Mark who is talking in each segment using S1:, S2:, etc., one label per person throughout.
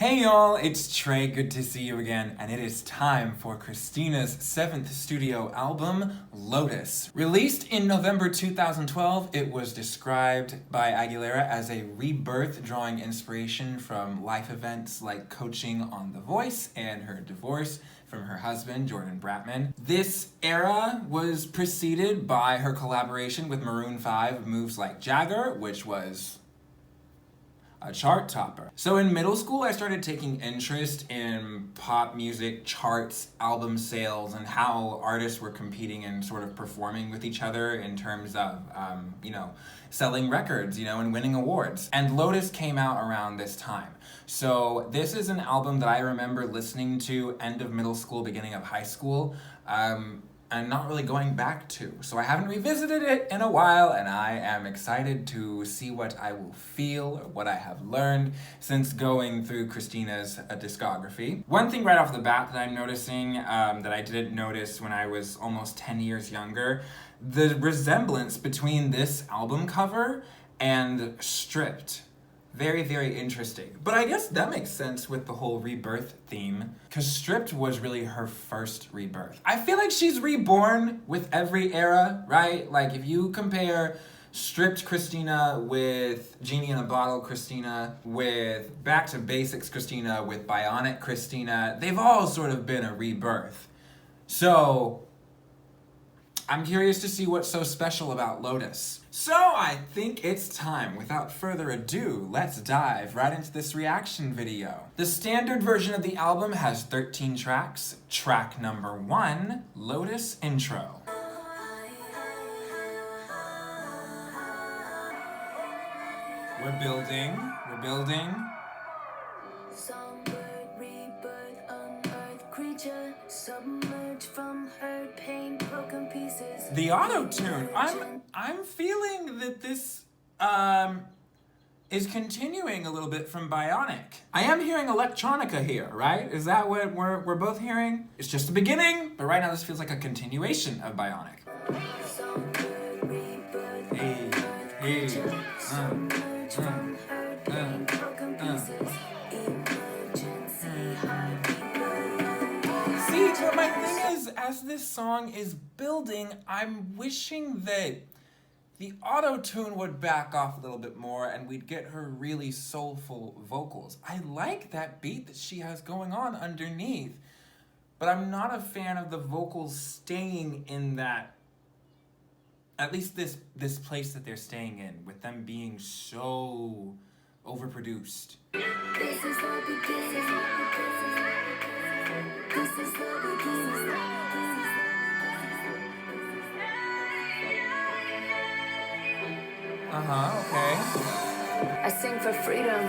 S1: Hey y'all, it's Trey, good to see you again, and it is time for Christina's 7th studio album, Lotus. Released in November 2012, it was described by Aguilera as a rebirth, drawing inspiration from life events like coaching on The Voice and her divorce from her husband, Jordan Bratman. This era was preceded by her collaboration with Maroon 5, Moves Like Jagger, which was a chart topper. So in middle school, I started taking interest in pop music charts, album sales, and how artists were competing and sort of performing with each other in terms of, selling records, and winning awards. And Lotus came out around this time. So this is an album that I remember listening to end of middle school, beginning of high school. And not really going back to. So I haven't revisited it in a while, and I am excited to see what I will feel or what I have learned since going through Christina's discography. One thing right off the bat that I'm noticing that I didn't notice when I was almost 10 years younger, the resemblance between this album cover and Stripped. Very, very interesting. But I guess that makes sense with the whole rebirth theme, because Stripped was really her first rebirth. I feel like she's reborn with every era, right? Like if you compare Stripped Christina with Genie in a Bottle Christina, with Back to Basics Christina, with Bionic Christina, they've all sort of been a rebirth. So I'm curious to see what's so special about Lotus. So I think it's time, without further ado, let's dive right into this reaction video. The standard version of the album has 13 tracks. Track number 1, Lotus Intro. We're building.
S2: Songbird, rebirth, unearthed creature, submerged from hurt, pain, broken pieces.
S1: The auto-tune, I'm feeling that this is continuing a little bit from Bionic. I am hearing electronica here, right? Is that what we're both hearing? It's just the beginning, but right now this feels like a continuation of Bionic.
S2: Songbird, rebirth,
S1: Hey.
S2: submerged from hurt, pain, broken pieces. Emergency heartbeat.
S1: See, but my thing is, as this song is building, I'm wishing that the auto-tune would back off a little bit more and we'd get her really soulful vocals. I like that beat that she has going on underneath, but I'm not a fan of the vocals staying in that, at least this place that they're staying in, with them being so overproduced.
S2: This is the beginning. This is the beginning.
S1: Okay.
S2: I sing for freedom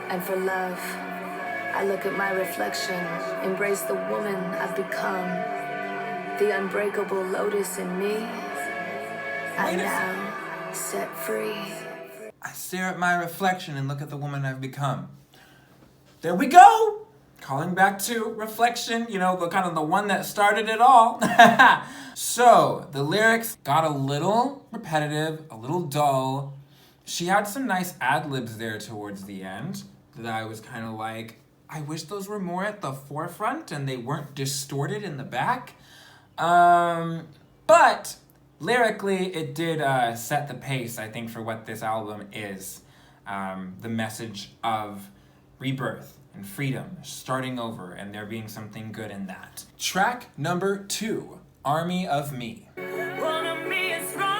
S2: and for love. I look at my reflection, embrace the woman I've become. The unbreakable lotus in me, I now set free.
S1: I stare at my reflection and look at the woman I've become. There we go! Calling back to reflection, the kind of the one that started it all. So, the lyrics got a little repetitive, a little dull. She had some nice ad-libs there towards the end that I was kind of like, I wish those were more at the forefront and they weren't distorted in the back. But lyrically, it did set the pace, I think, for what this album is. The message of rebirth and freedom, starting over, and there being something good in that. Track number 2, Army of Me.
S2: One of me is stronger.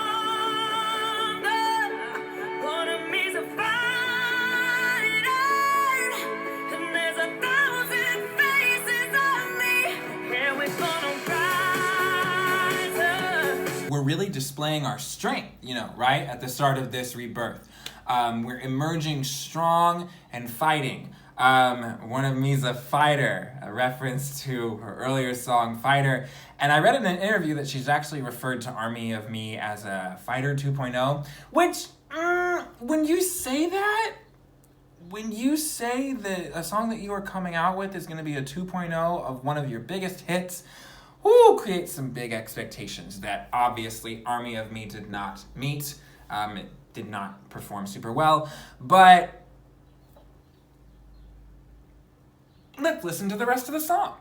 S2: One of me's a fighter. And there's 1,000 faces on me. And we're gonna rise up.
S1: We're really displaying our strength, right? At the start of this rebirth. We're emerging strong and fighting. One of me's a fighter, a reference to her earlier song, Fighter. And I read in an interview that she's actually referred to Army of Me as a Fighter 2.0, which, when you say that a song that you are coming out with is going to be a 2.0 of one of your biggest hits, creates some big expectations that obviously Army of Me did not meet. It did not perform super well, but let's listen to the rest of the song.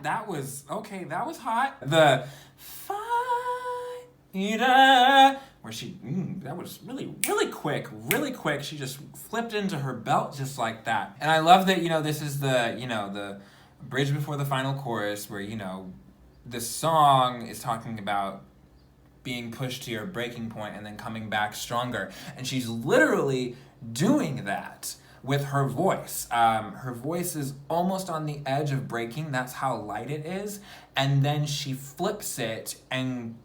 S1: That was, okay, that was hot. The fighter, where she, that was really, really quick. She just flipped into her belt just like that. And I love that, this is the, the bridge before the final chorus where, the song is talking about being pushed to your breaking point and then coming back stronger. And she's literally doing that with her voice. Her voice is almost on the edge of breaking. That's how light it is. And then she flips it and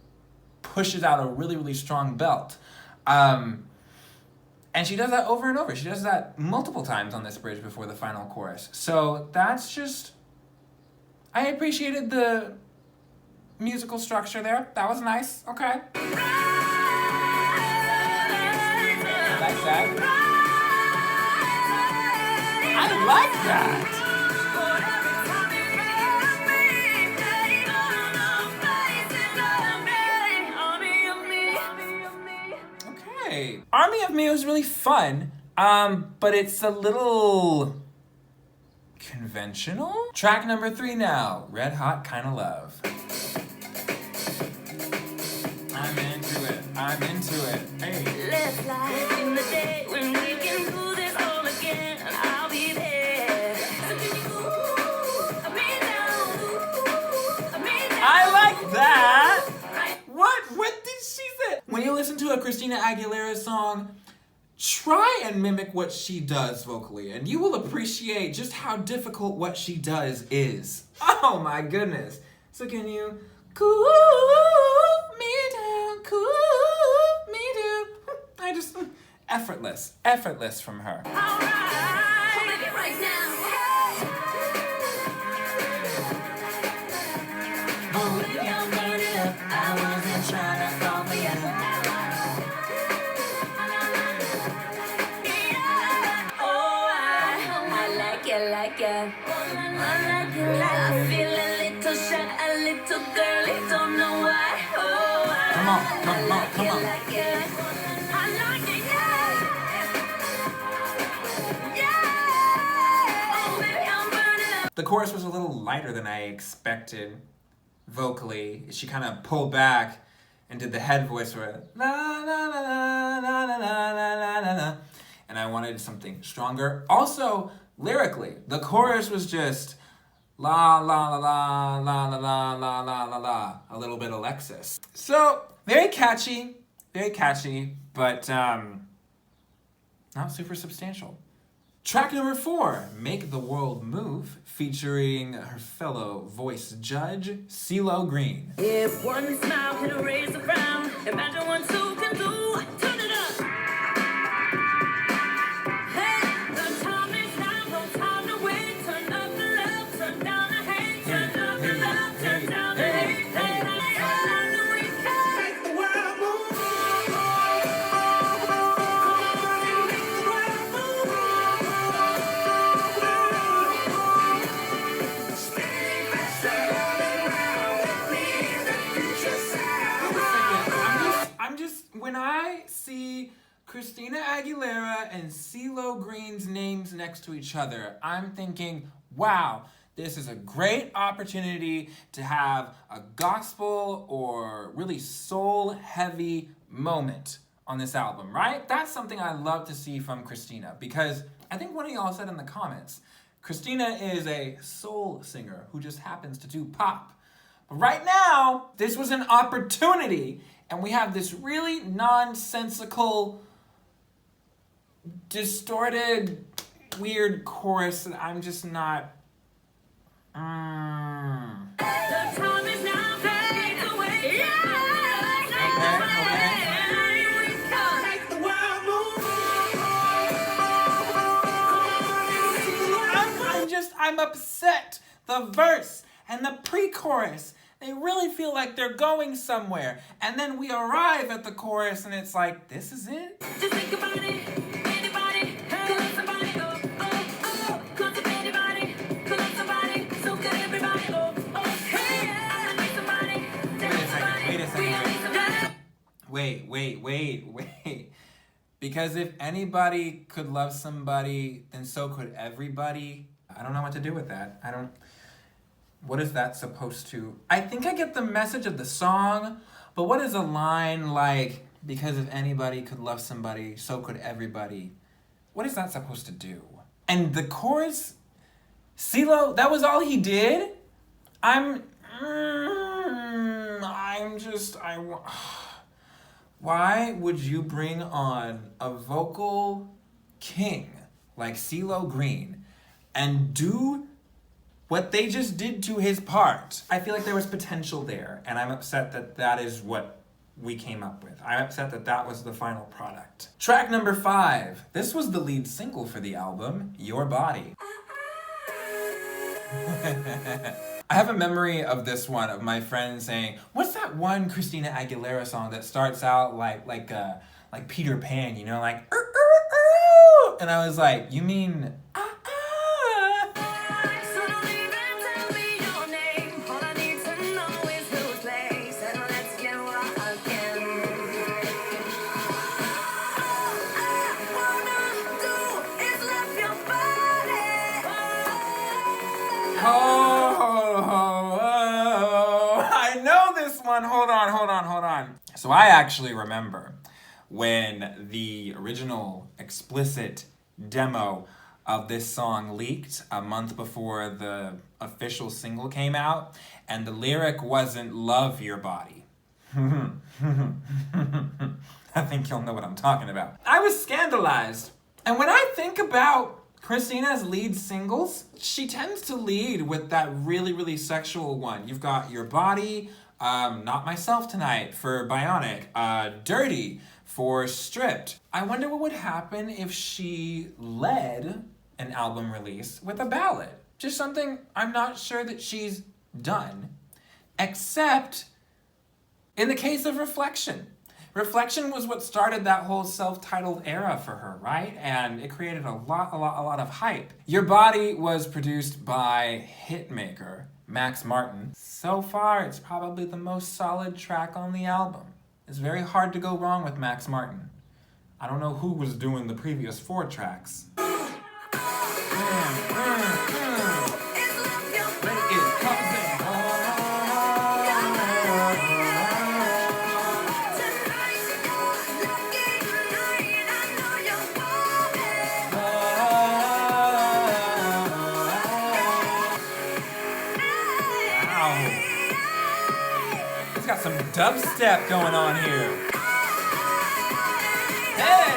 S1: pushes out a really, really strong belt. And she does that over and over. She does that multiple times on this bridge before the final chorus. So that's just, I appreciated the musical structure there. That was nice. Okay. I like that. I like that. Okay. Army of Me was really fun, but it's a little conventional. Track number 3 now, Red Hot Kinda Love. I'm into it. Hey.
S2: Let's live in the day when we can do this all again. I'll be there.
S1: I like that. What did she say? When you listen to a Christina Aguilera song, try and mimic what she does vocally, and you will appreciate just how difficult what she does is. Oh my goodness. So can you cool me down, cool me down? I just, effortless from her.
S2: All right. Right now. Oh, baby, I'm burning up. I wasn't trying to fall for you. Oh, I like it. I feel a little shy, a little girly, don't know why. Oh,
S1: Come on.
S2: I like it. I like it, yeah. Oh, baby, I'm burning up.
S1: The chorus was a little lighter than I expected vocally. She kind of pulled back and did the head voice where la la la la la la la la la la, and I wanted something stronger. Also, lyrically, the chorus was just la la la la la la la la la la la, a little bit Alexis. So very catchy, but not super substantial. Track number 4, Make the World Move, featuring her fellow voice judge, CeeLo Green.
S2: If one smile can erase a frown, imagine what two can do. Turn it up. Hey, the time is now, no time to wait. Turn up the love, turn down the hate. Turn up the love, turn down the hate.
S1: When I see Christina Aguilera and CeeLo Green's names next to each other, I'm thinking, wow, this is a great opportunity to have a gospel or really soul-heavy moment on this album, right? That's something I love to see from Christina, because I think one of y'all said in the comments, Christina is a soul singer who just happens to do pop. But right now, this was an opportunity, and we have this really nonsensical, distorted, weird chorus that I'm just not...
S2: The time is now, fade away.
S1: I'm upset. The verse and the pre-chorus, they really feel like they're going somewhere. And then we arrive at the chorus and it's like, this is it?
S2: Just think about it.
S1: wait. Because if anybody could love somebody, then so could everybody. I don't know what to do with that. What is that supposed to? I think I get the message of the song, but what is a line like, because if anybody could love somebody, so could everybody? What is that supposed to do? And the chorus, CeeLo, that was all he did? Why would you bring on a vocal king like CeeLo Green and do what they just did to his part? I feel like there was potential there, and I'm upset that that is what we came up with. I'm upset that that was the final product. Track number 5. This was the lead single for the album, Your Body. I have a memory of this one, of my friend saying, what's that one Christina Aguilera song that starts out like Peter Pan, you know, like, and I was like, you mean,
S2: So don't even tell me your name. All I need to know is whose place, and let's get rockin'. All I wanna do is love your body.
S1: I know this one. Hold on. So I actually remember when the original explicit demo of this song leaked a month before the official single came out, and the lyric wasn't "love your body." I think you'll know what I'm talking about. I was scandalized. And when I think about Christina's lead singles, she tends to lead with that really, really sexual one. You've got Your Body, Not Myself Tonight for Bionic, Dirty for Stripped. I wonder what would happen if she led an album release with a ballad. Just something I'm not sure that she's done, except in the case of Reflection. Reflection was what started that whole self-titled era for her, right? And it created a lot of hype. Your Body was produced by hitmaker Max Martin. So far, it's probably the most solid track on the album. It's very hard to go wrong with Max Martin. I don't know who was doing the previous 4 tracks. Got some dubstep going on here. Hey!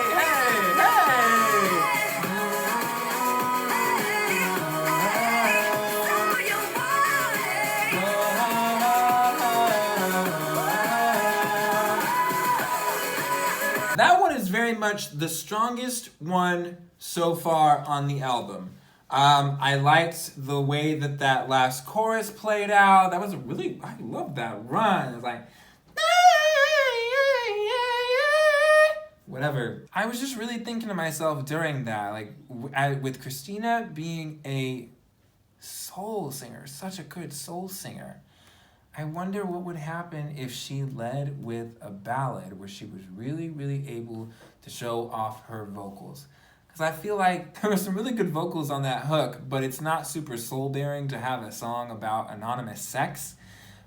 S1: That one is very much the strongest one so far on the album. I liked the way that last chorus played out. I loved that run. It was like, whatever. I was just really thinking to myself during that, like, with Christina being a soul singer, such a good soul singer, I wonder what would happen if she led with a ballad where she was really, really able to show off her vocals. Because I feel like there were some really good vocals on that hook, but it's not super soul-bearing to have a song about anonymous sex,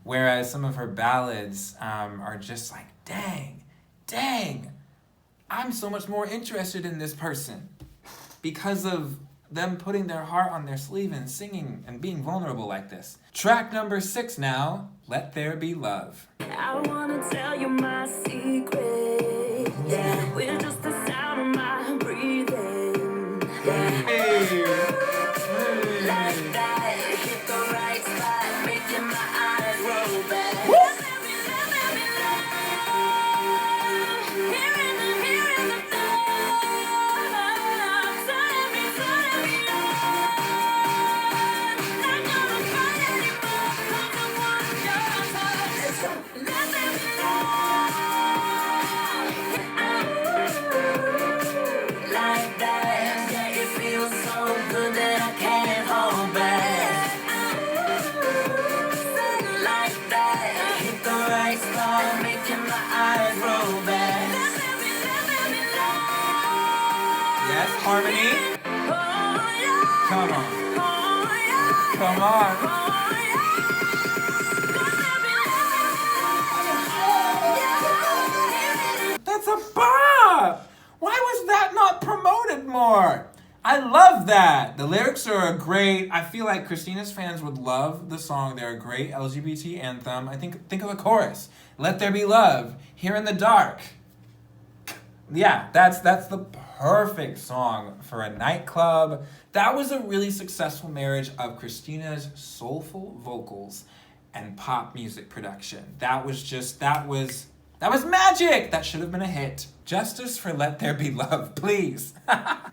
S1: whereas some of her ballads are just like, dang, I'm so much more interested in this person because of them putting their heart on their sleeve and singing and being vulnerable like this. Track number 6 now, Let There Be Love.
S2: I wanna tell you my secret. Yeah, we're just the sound of my breathing. Like that, hit the right spot, making my eyes roll back. Here in the dark, so let me not gonna fight anymore, 'cause I want your touch. Let there be love. Like that, yeah, it feels
S1: Yes, harmony. Come on. Come on. That's a bop! Why was that not promoted more? I love that. The lyrics are a great. I feel like Christina's fans would love the song. They're a great LGBT anthem. I think of the chorus. Let there be love, here in the dark. Yeah, that's the perfect song for a nightclub. That was a really successful marriage of Christina's soulful vocals and pop music production. That was magic! That should have been a hit. Justice for Let There Be Love, please.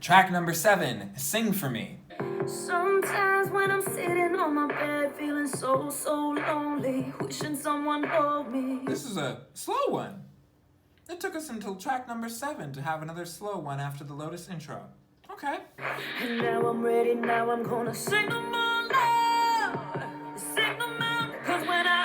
S1: Track number 7, Sing For Me.
S2: Sometimes when I'm sitting on my bed feeling so lonely, wishing someone hold me.
S1: This is a slow one. It took us until track number 7 to have another slow one after the Lotus intro. Okay.
S2: And now I'm ready, now I'm gonna sing them all loud. Sing them out, 'cause when I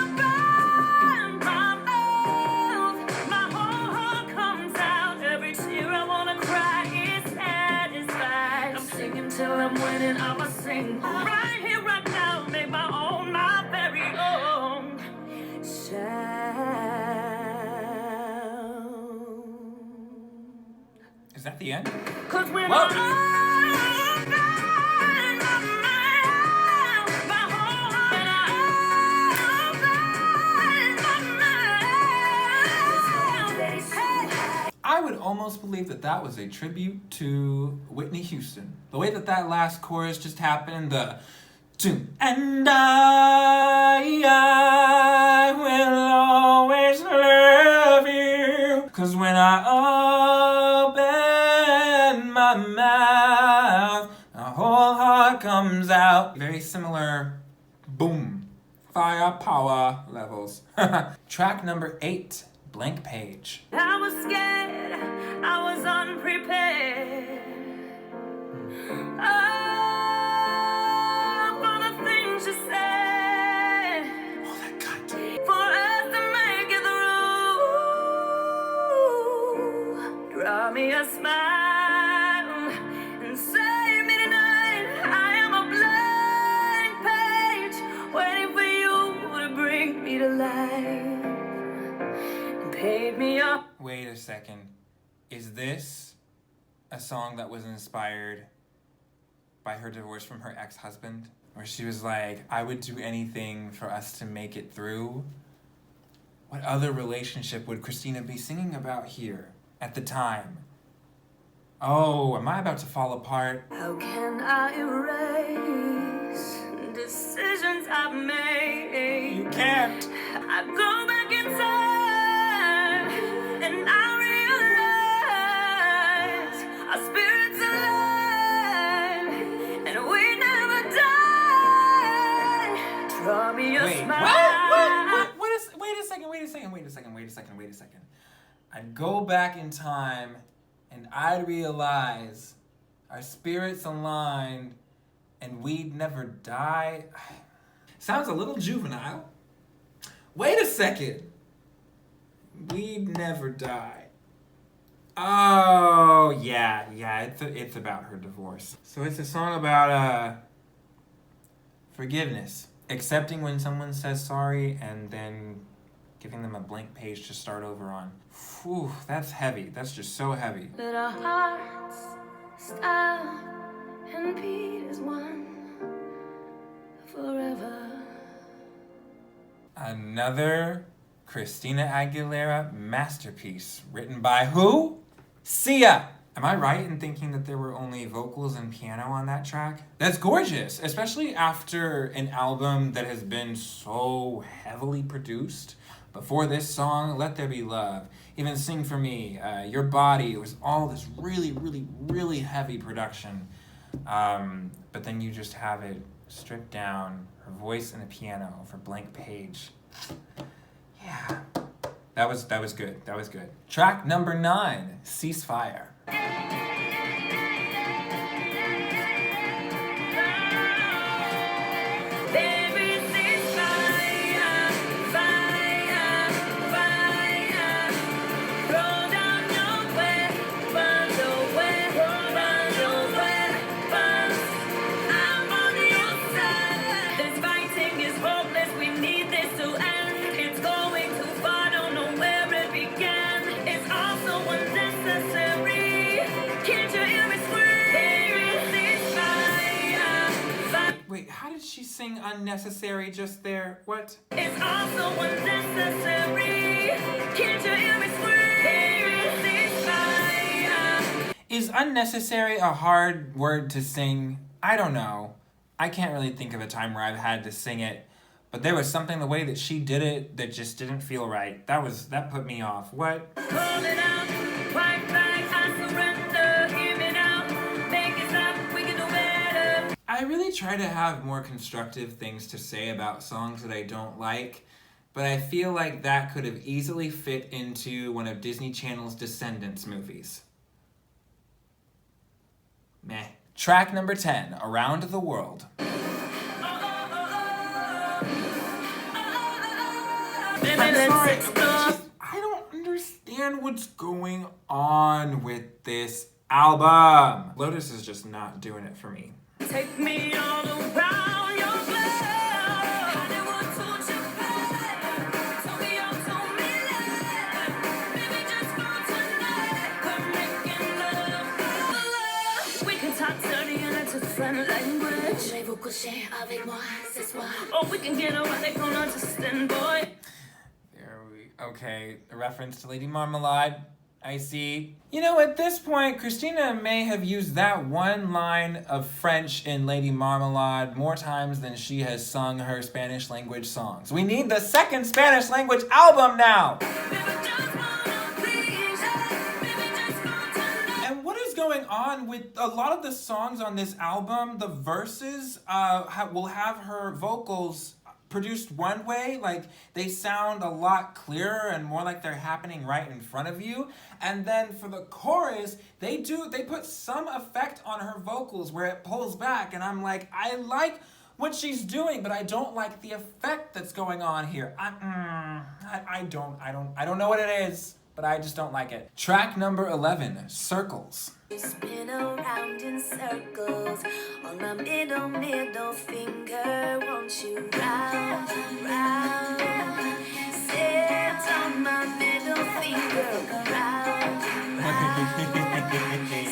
S2: open my mouth, my whole heart comes out. Every tear I wanna cry is satisfied. I'm singing till I'm winning, I'ma sing right here, right now. Make my own, my very own sound.
S1: Is that the end?
S2: 'Cause when
S1: Whoa. I would almost believe that was a tribute to Whitney Houston. The way that last chorus just happened, the tune, and I will always love you, 'cause when I open my mouth, a whole heart comes out. Very similar, boom, firepower levels. Track number 8, Blank Page.
S2: I was scared, I was unprepared. Oh, for the things you said.
S1: Oh, that cut.
S2: For us to make it through. Draw me a smile and save me tonight. I am a blank page waiting for you to bring me to life. Paid me up.
S1: Wait a second. Is this a song that was inspired by her divorce from her ex-husband? Where she was like, I would do anything for us to make it through? What other relationship would Christina be singing about here at the time? Oh, am I about to fall apart?
S2: How can I erase decisions I've made?
S1: You can't.
S2: I go back in time and I realize our spirits alive and we never die. Draw me a smile.
S1: Wait a second. I'd go back in time and I'd realize our spirits aligned and we'd never die. Sounds a little juvenile. Wait a second. We'd never die. Oh, yeah, it's about her divorce. So it's a song about forgiveness. Accepting when someone says sorry and then giving them a blank page to start over on. Whew, that's heavy. That's just so heavy.
S2: Let our hearts stop and beat as one forever.
S1: Another Christina Aguilera masterpiece. Written by who? Sia! Am I right in thinking that there were only vocals and piano on that track? That's gorgeous, especially after an album that has been so heavily produced. Before this song, Let There Be Love, even Sing For Me, Your Body, it was all this really, really, really heavy production. But then you just have it stripped down, her voice and a piano for Blank Page. Yeah, that was good. Track number 9, Ceasefire.
S2: Roll down your way, burn away.
S1: she sing unnecessary just there? What?
S3: It's also unnecessary. Can't you hear me scream? This fire.
S1: Is unnecessary a hard word to sing? I don't know. I can't really think of a time where I've had to sing it, but there was something the way that she did it that just didn't feel right. That put me off. What?
S3: Call it out. White flag, I surrender. Hear me now. Make it stop. We can do better.
S1: I really try to have more constructive things to say about songs that I don't like, but I feel like that could have easily fit into one of Disney Channel's Descendants movies. Meh. Track number 10, Around the World. I don't understand what's going on with this album. Lotus is just not doing it for me.
S3: Take me all around your world. Hollywood told you bad. Tokyo told me that. Baby, just for tonight. We're making love. We can talk dirty in a different language. Voulez-vous coucher avec moi ce soir? Or we can get away, they don't understand, boy.
S1: Okay, a reference to Lady Marmalade. I see. You know, at this point, Christina may have used that one line of French in Lady Marmalade more times than she has sung her Spanish language songs. We need the second Spanish language album now! And what is going on with a lot of the songs on this album? The verses will have her vocals produced one way, like they sound a lot clearer and more like they're happening right in front of you. And then for the chorus, they put some effect on her vocals where it pulls back, and I'm like, I like what she's doing, but I don't like the effect that's going on here. I don't know what it is, but I just don't like it. Track number 11, Circles.
S2: Spin around in circles on my middle finger. Won't you round and round? Sit on my middle finger. Round and round.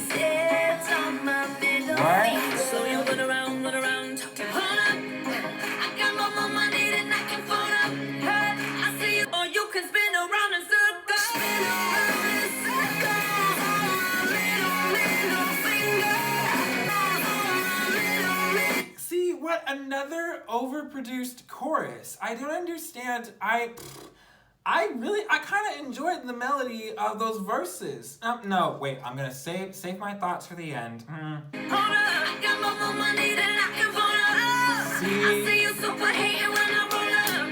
S2: Sit on my middle finger.
S3: So you run around, talk to hold up. I got more money than I can fold up. Hey, I see you, or you can spin around in circles. Spin around in circles.
S1: See, what another overproduced chorus. I don't understand. I kind of enjoyed the melody of those verses. No, wait, I'm gonna save my thoughts for the end.
S3: Hold up, I got more money than I can fold up.
S1: See?
S3: I see you super hating when I roll up.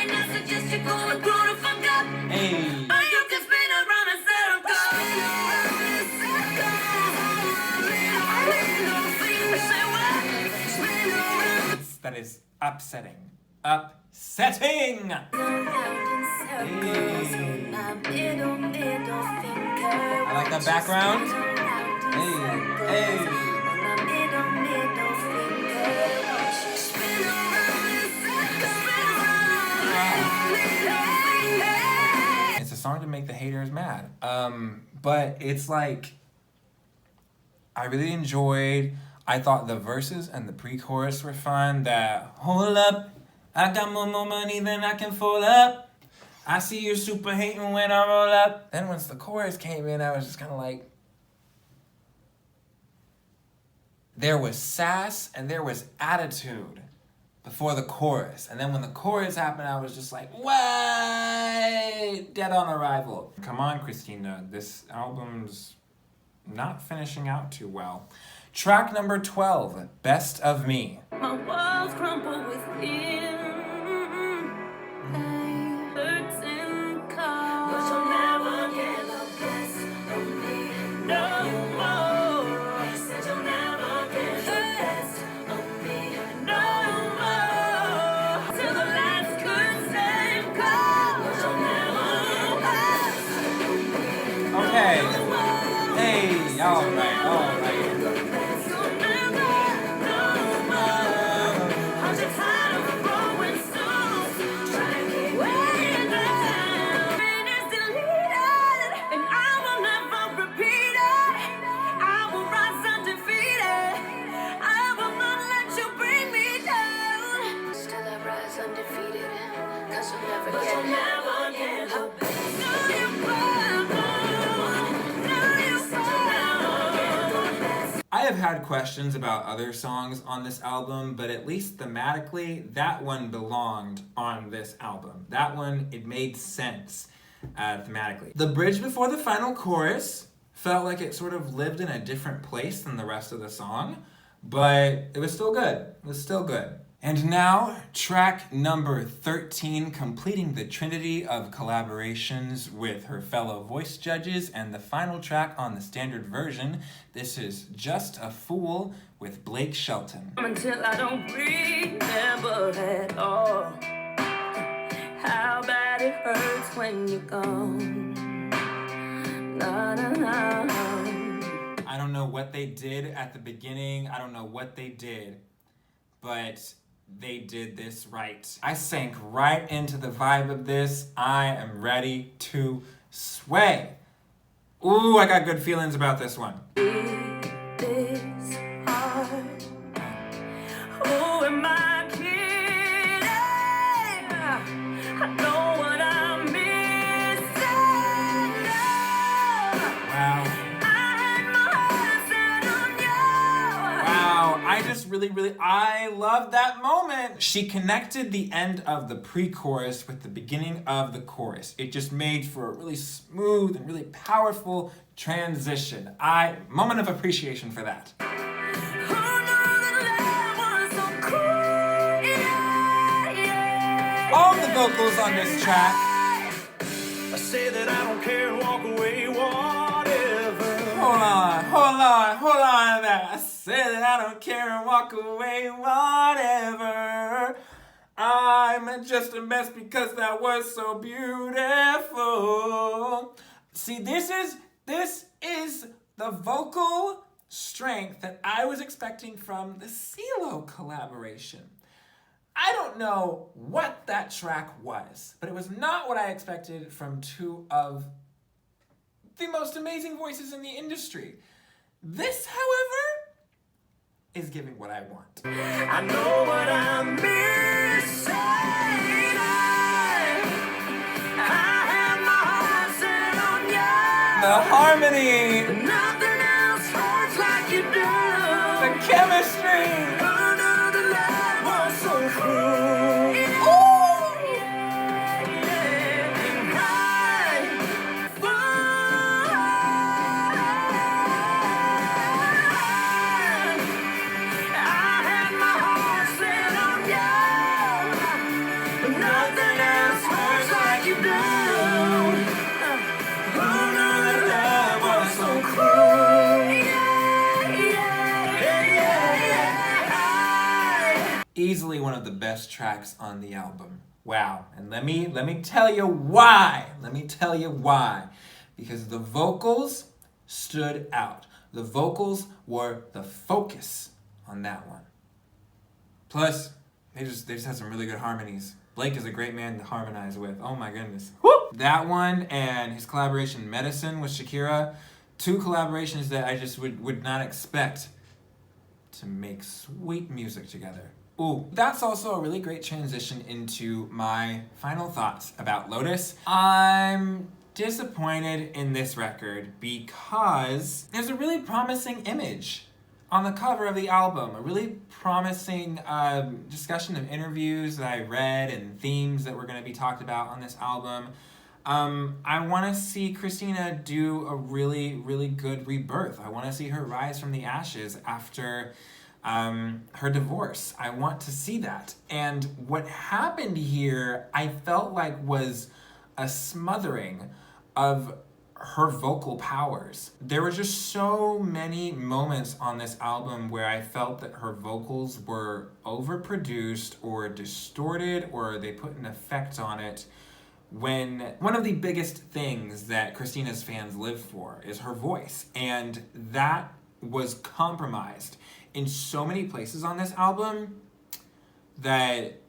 S3: And I suggest you go and grow the fuck up.
S1: Hey.
S3: Or you can spin around in circles. Spin around in circles. Say what? Spin around.
S1: That is upsetting. Upsetting! I like that background. Hey. It's a song to make the haters mad. But it's like, I really enjoyed. I thought the verses and the pre-chorus were fun. That hold up, I got more money than I can fold up. I see you super hating when I roll up. Then once the chorus came in, I was just kind of like, there was sass and there was attitude before the chorus. And then when the chorus happened, I was just like, what? Dead on arrival. Come on, Christina. This album's not finishing out too well. Track number 12, Best of Me.
S3: My walls crumble within. Hurts and cold. But you'll never get the best of me. No more. You said you'll never get the best of me. No more. Till the last curtain calls. But you'll never
S1: Okay. Hey, alright. have had questions about other songs on this album, but at least thematically, that one belonged on this album. That one, it made sense thematically. The bridge before the final chorus felt like it sort of lived in a different place than the rest of the song, but it was still good. It was still good. And now, track number 13, completing the trinity of collaborations with her fellow voice judges, and the final track on the standard version. This is Just a Fool with Blake Shelton.
S3: Until I don't remember at all how bad it hurts when you're gone. Na, na, na.
S1: I don't know what they did at the beginning. I don't know what they did, but they did this right. I sank right into the vibe of this. I am ready to sway. Ooh, I got good feelings about this one.
S3: It is hard. Who am I kidding? I know what I'm missing.
S1: Wow.
S3: I had my heart set on you.
S1: Wow, I just I love that moment. She connected the end of the pre-chorus with the beginning of the chorus. It just made for a really smooth and really powerful transition. Moment of appreciation for that.
S3: Who knew that love was so cruel? Yeah, yeah.
S1: All the vocals on this track.
S4: I say that I don't care and walk away, whatever.
S1: Hold on there. I said that I don't care and walk away, whatever. I'm just a mess because that was so beautiful. See, this is the vocal strength that I was expecting from the CeeLo collaboration. I don't know what that track was, but it was not what I expected from two of the most amazing voices in the industry. This, however, is giving what I want.
S4: I know what I'm missing. I have my heart set on you.
S1: The harmony,
S4: Nothing else hurts like you do.
S1: the chemistry.
S4: Who knew the love was so cruel?
S1: Ooh!
S4: Yeah, yeah. I had my heart set on you. Nothing else hurts like you do. Who knew that love was so cruel? Yeah, yeah.
S1: Easily one of the best tracks on the album. Wow. And let me tell you why. Let me tell you why. Because the vocals stood out. The vocals were the focus on that one. Plus, they just had some really good harmonies. Blake is a great man to harmonize with. Oh my goodness. Woo! That one and his collaboration Medicine with Shakira, two collaborations that I just would not expect to make sweet music together. Ooh, that's also a really great transition into my final thoughts about Lotus. I'm disappointed in this record because there's a really promising image on the cover of the album, a really promising discussion of interviews that I read and themes that were going to be talked about on this album. I want to see Christina do a really, really good rebirth. I want to see her rise from the ashes after her divorce. I want to see that. And what happened here, I felt like was a smothering of her vocal powers. There were just so many moments on this album where I felt that her vocals were overproduced or distorted or they put an effect on it, when one of the biggest things that Christina's fans live for is her voice. And that was compromised in so many places on this album that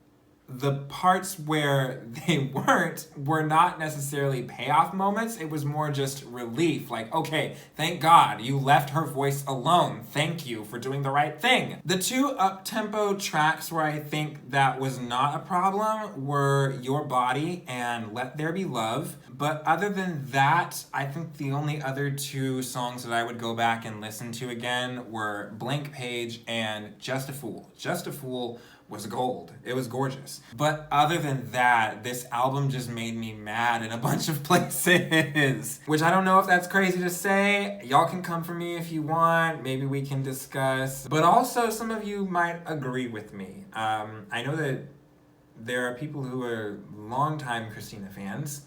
S1: the parts where they weren't were not necessarily payoff moments. It was more just relief. Like, okay, thank God you left her voice alone. Thank you for doing the right thing. The two up-tempo tracks where I think that was not a problem were Your Body and Let There Be Love. But other than that, I think the only other two songs that I would go back and listen to again were Blank Page and Just a Fool. Just a Fool was gold. It was gorgeous. But other than that, this album just made me mad in a bunch of places. Which I don't know if that's crazy to say. Y'all can come for me if you want. Maybe we can discuss. But also, some of you might agree with me. I know that there are people who are longtime Christina fans.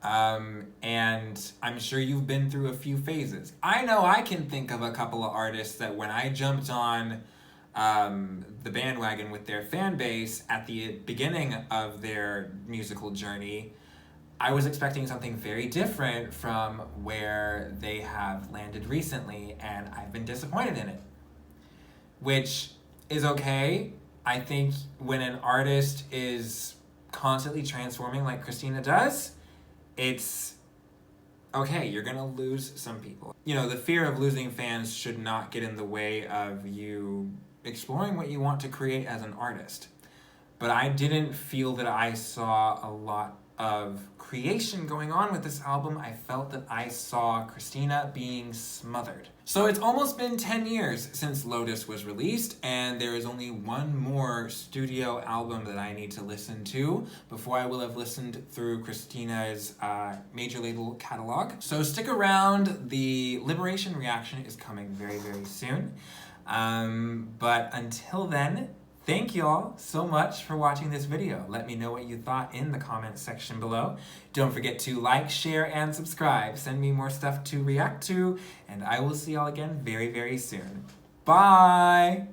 S1: And I'm sure you've been through a few phases. I know I can think of a couple of artists that when I jumped on the bandwagon with their fan base at the beginning of their musical journey, I was expecting something very different from where they have landed recently, and I've been disappointed in it. Which is okay. I think when an artist is constantly transforming like Christina does, it's okay, you're gonna lose some people. You know, the fear of losing fans should not get in the way of you exploring what you want to create as an artist. But I didn't feel that I saw a lot of creation going on with this album. I felt that I saw Christina being smothered. So it's almost been 10 years since Lotus was released, and there is only one more studio album that I need to listen to before I will have listened through Christina's major label catalog. So stick around, the Liberation reaction is coming very, very soon. But until then, thank you all so much for watching this video. Let me know what you thought in the comments section below. Don't forget to like, share, and subscribe. Send me more stuff to react to, and I will see y'all again very, very soon. Bye!